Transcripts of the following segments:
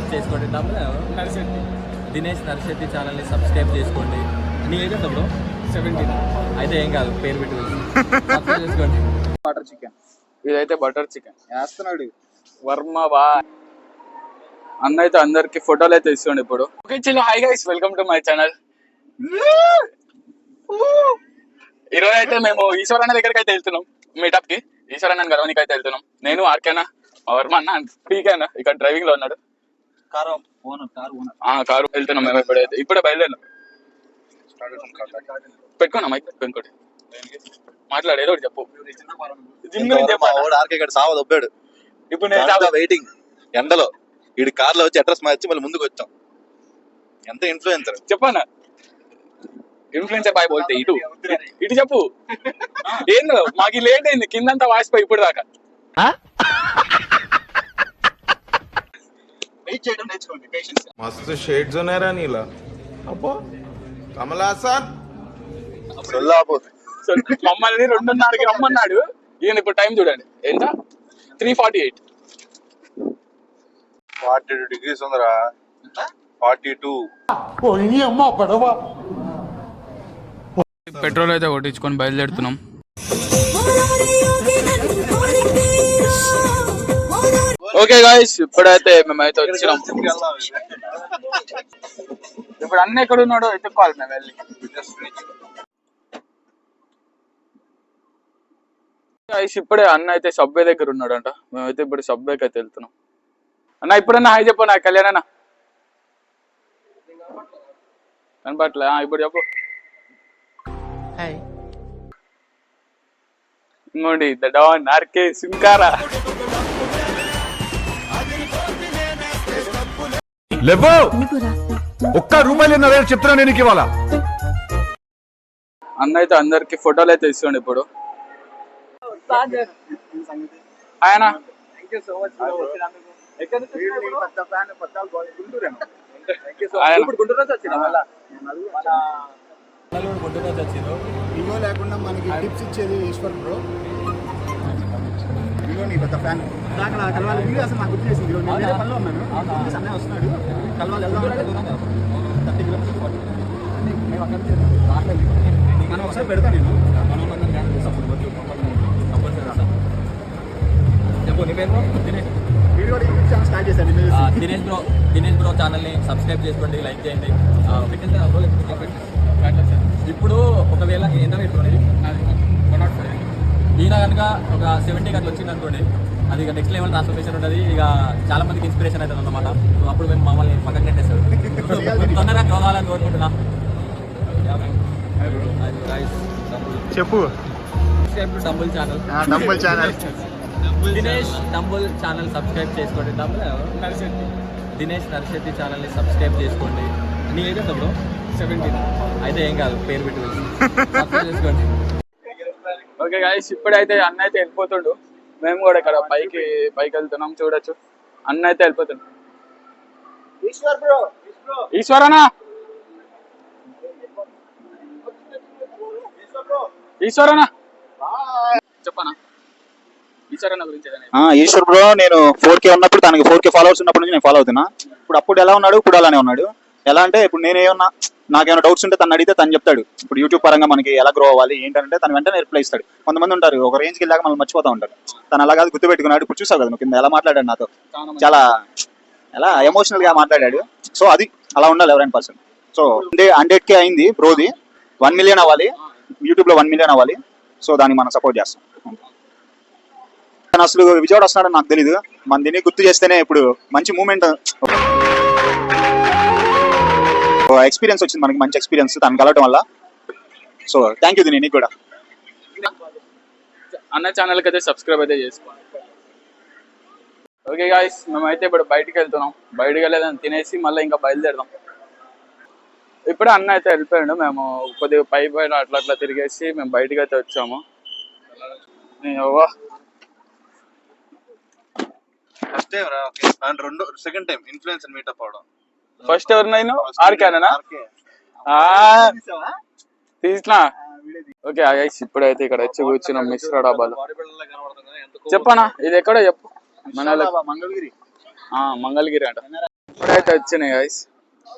Subscribe చేసుకోండి. నర్శెట్టి దినేష్ నర్శెట్టి ఛానల్ని subscribe చేసుకోండి. నీ ఏజ్ ఎంత బ్రో? 17. అయితే ఏం కాదు, పేరు పెట్టి సబ్స్క్రైబ్ చేసుకోండి. బటర్ చికెన్, ఇదైతే బటర్ చికెన్ వేస్తున్నాడు వర్మ బా అన్న. అయితే అందరికి ఫోటోలు అయితే ఇస్తుండే ఇప్పుడు. ఓకే చలో, hi guys, welcome to my channel. ఈరోజు అయితే మేము ఈశ్వర్ అన్న దగ్గరికి అయితే వెళ్తున్నాం, మీటప్ కి. ఈశ్వర్ అన్న గర్వానికి అయితే వెళ్తున్నాం. నేను ఆర్కేనా, వర్మ అన్న, పీకేనా ఇక్కడ డ్రైవింగ్ లో ఉన్నాడు. కారు వెళ్తున్నాం మేము ఇప్పుడే బయలుదేరినాం. పెట్టుకున్నా మైక్ పెట్టుకోండి, మాట్లాడు, ఏదో ఒకటి చెప్పు. జిమ్ ఇక్కడ సావ దొబ్బాడు. ఇప్పుడు నేను వెయిటింగ్ ఎండలో ఇటు కార్ లో వచ్చి అడ్రస్ మార్చి మళ్ళీ ముందుకు వచ్చాం. ఎంత ఇన్ఫ్లుయెన్సర్ చెప్పానా? ఇన్ఫ్లుయెన్సర్ బాయ్ బోల్తే ఇటు ఇటు చెప్పు. ఏందో మాకు లేట్ అయింది, కిందంతా వాసిపోయి ఇప్పుడు దాకా. मस्त शेड्स नाही राणीला अप्पा कमला हासन మమ్మల్ని 2:30కి రమ్మన్నాడు. ఈయన ఇప్పుడు టైం చూడండి ఎంత, 3:48. 42 degrees ఉందరా. 42. పెట్రోల్ అయితే కొట్టించుకొని బయలుదేరుతున్నాం. ఓకే గాయ్స్, ఇప్పుడైతే మేమైతే వచ్చినాం. ఇప్పుడు అన్న ఎక్కడ ఉన్నాడో ఎత్తుకోవాలి మేము వెళ్ళి. గాయ్స్, ఇప్పుడే అన్న అయితే సబ్వే దగ్గర ఉన్నాడంట. మేమైతే ఇప్పుడు సబ్వేకి అయితే వెళ్తున్నాం. అన్న ఇప్పుడన్నా హాయ్ చెప్పు. నా కళ్యాణ్ అన్న కనపట్లే, ఇప్పుడు చెప్పు. ఇంకోండి ద డాన్ ఆర్కే సుంకారా. లేవో ఒక్క రూపాయలు చెప్తున్నా నేను ఇవాళ. అన్న అయితే అందరికి ఫోటోలు అయితే ఇస్తుండే ఇప్పుడు. ఆయన లేకుండా మనకి టిప్స్ ఇచ్చేది ఈశ్వర్ బ్రో. నీ పెద్ద ఫ్యాన్. కలవాలి వీడియో అసలు నాకు గుర్తు చేసింది. నేను వేరే పనిలో ఉన్నాను, అన్నయ్య వస్తున్నాడు, కలవాలి వెళ్దాం. 30 కిలోమీటర్స్ 40 మేము అక్కడ మనం ఒకసారి పెడతాను నేను. చెప్పు నీ పేరు? Dinesh. Video YouTube channel start చేశాను. దినేష్ బ్రో ఛానల్ని సబ్స్క్రైబ్ చేసుకోండి, లైక్ చేయండి. ఇప్పుడు ఒకవేళ ఎంత పెట్టుకోండి, ఈయన కనుక ఒక 70 గంటలు వచ్చింది అనుకోండి, అది ఇక నెక్స్ట్ లెవెల్ ట్రాన్స్ఫర్మేషన్ ఉంటుంది. ఇక చాలా మందికి ఇన్స్పిరేషన్ అవుతుంది అన్నమాట. అప్పుడు మేము మమ్మల్ని పక్కన నెట్టేస్తారు. తొందరగా గ్రో కావాలని కోరుకుంటున్నా. చెప్పు. Dumbbell channel, dumbbell channel, Dinesh dumbbell channel subscribe చేసుకోండి. దినేష్ నర్శెట్టి ఛానల్ని సబ్స్క్రైబ్ చేసుకోండి. నీ ఏజ్ ఎంత బ్రో? 17. అయితే ఏం కాదు, పేరు పెట్టి సబ్స్క్రైబ్ చేసుకోండి. ఓకే గాయ్స్, ఇప్పుడైతే అన్న అయితే వెళ్ళిపోతుండు. మేము కూడా ఇక్కడ పైకి వెళ్తున్నాం, చూడొచ్చు. అన్న అయితే వెళ్ళిపోతుండు. ఈశ్వరనా, ఈశ్వరనా చెప్పనా? ఈశ్వరన్న గురించి ఈశ్వర్ బ్రో, నేను 4K ఉన్నప్పుడు తనకి 4K ఫాలోవర్స్ ఉన్నప్పటి నుంచి నేను ఫాలో అవుతున్నా. అప్పుడు ఎలా ఉన్నాడు, ఇప్పుడు అలానే ఉన్నాడు. ఎలా అంటే ఇప్పుడు నేనేమన్నా నాకేమైనా డౌట్స్ ఉంటే తను అడిగితే తను చెప్తాడు. ఇప్పుడు యూట్యూబ్ పరంగా మనకి ఎలా గ్రో అవ్వాలి ఏంటంటే తను వెంటనే రిప్లై ఇస్తాడు. కొంతమంది ఉంటారు ఒక రేంజ్కి వెళ్ళాక మనం మర్చిపోతా ఉంటారు. తను అలా కాదు, గుర్తుపెట్టుకున్నాడు. ఇప్పుడు చూసావు కదా కింద ఎలా మాట్లాడాడు నాతో, చాలా ఎలా ఎమోషనల్ గా మాట్లాడాడు. సో అది అలా ఉండాలి ఎవరైనా పర్సన్. సో 100K అయింది బ్రోది, 1 మిలియన్ అవ్వాలి యూట్యూబ్ లో, 1 మిలియన్ అవ్వాలి. సో దాన్ని మనం సపోర్ట్ చేస్తాం. అసలు విజయవాడ వస్తున్నాడని నాకు తెలీదు. మన దీన్ని గుర్తు చేస్తేనే ఇప్పుడు మంచి మూమెంట్, ఎక్స్పీరియన్స్ వచ్చింది మనకి, మంచి ఎక్స్పీరియన్స్ తనకు కలవడం వల్ల. సో థ్యాంక్ యూ దీని నీకు కూడా. అన్న ఛానల్కి అయితే సబ్స్క్రైబ్ అయితే చేసుకోండి. ఓకే గాయ్స్, మేమైతే ఇప్పుడు బయటికి వెళ్తున్నాం. బయటికి వెళ్ళేదని తినేసి మళ్ళీ ఇంకా బయలుదేరదాం. ఇప్పుడే అన్న అయితే వెళ్ళిపోయాడు. మేము కొద్దిగా పైన అట్లా తిరిగేసి మేము బయటికి అయితే వచ్చాము. ఫస్ట్ టైం రా. Okay, second time influencer meetup అవడం. ఫస్ట్ ఎవరినైనా ఆర్కేనా తీసినా. ఓకే గైస్, ఇప్పుడైతే ఇక్కడ వచ్చి కూర్చున్నాం మిశ్రా డాబాలో. చెప్పనా ఇది ఎక్కడో చెప్పు. మన మంగళగిరి అంట. అయితే వచ్చినాయి గైస్.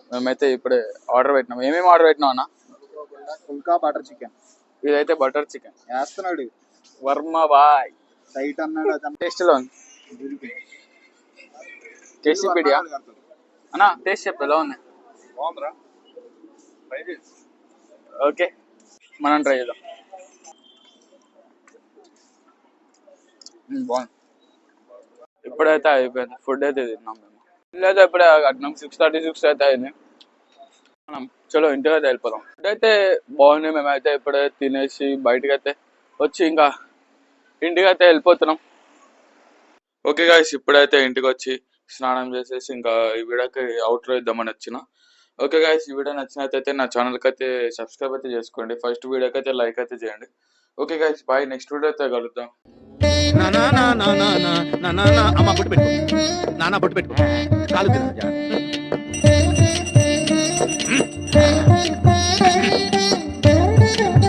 మేమైతే ఇప్పుడే ఆర్డర్ పెట్టినాం. ఏమేమి ఆర్డర్ పెట్టినాం అన్న? Phulka butter chicken. ఇదైతే బటర్ చికెన్ వేస్తున్నాడు వర్మ బాయ్. టైట్ అన్నాడు అతను. టేస్ట్ లో ఉంది. టేస్ట్ పీడియా అన్న, టేస్ట్ చెప్పు ఎలా ఉంది? బాగుందిరా. ఓకే మనం ట్రై చేద్దాం. బాగుంది. ఇప్పుడైతే అయిపోయింది. ఫుడ్ అయితే తిన్నాం మేము. లేదా ఇప్పుడే కట్టినాం 6:36 అయితే అయింది. మనం చలో ఇంటికి అయితే వెళ్ళిపోదాం. ఫుడ్ అయితే బాగుంది. మేమైతే ఇప్పుడే తినేసి బయటకు అయితే వచ్చి ఇంకా ఇంటికి అయితే వెళ్ళిపోతున్నాం. ఓకే గాయస్, ఇప్పుడైతే ఇంటికి వచ్చి స్నానం చేసేసి ఇంకా ఈ వీడియోకి అవుట్రో ఇద్దామని వచ్చిన. ఓకే గాయస్, ఈ వీడియో నచ్చినట్లయితే నా ఛానల్కి అయితే సబ్స్క్రైబ్ అయితే చేసుకోండి. ఫస్ట్ వీడియోకి అయితే లైక్ అయితే చేయండి. Okay guys, bye. Next video అయితే కలుద్దాం. అమ్మ బొట్టు పెట్టుకో, నాన్న బొట్టు పెట్టుకో, కాలు తిన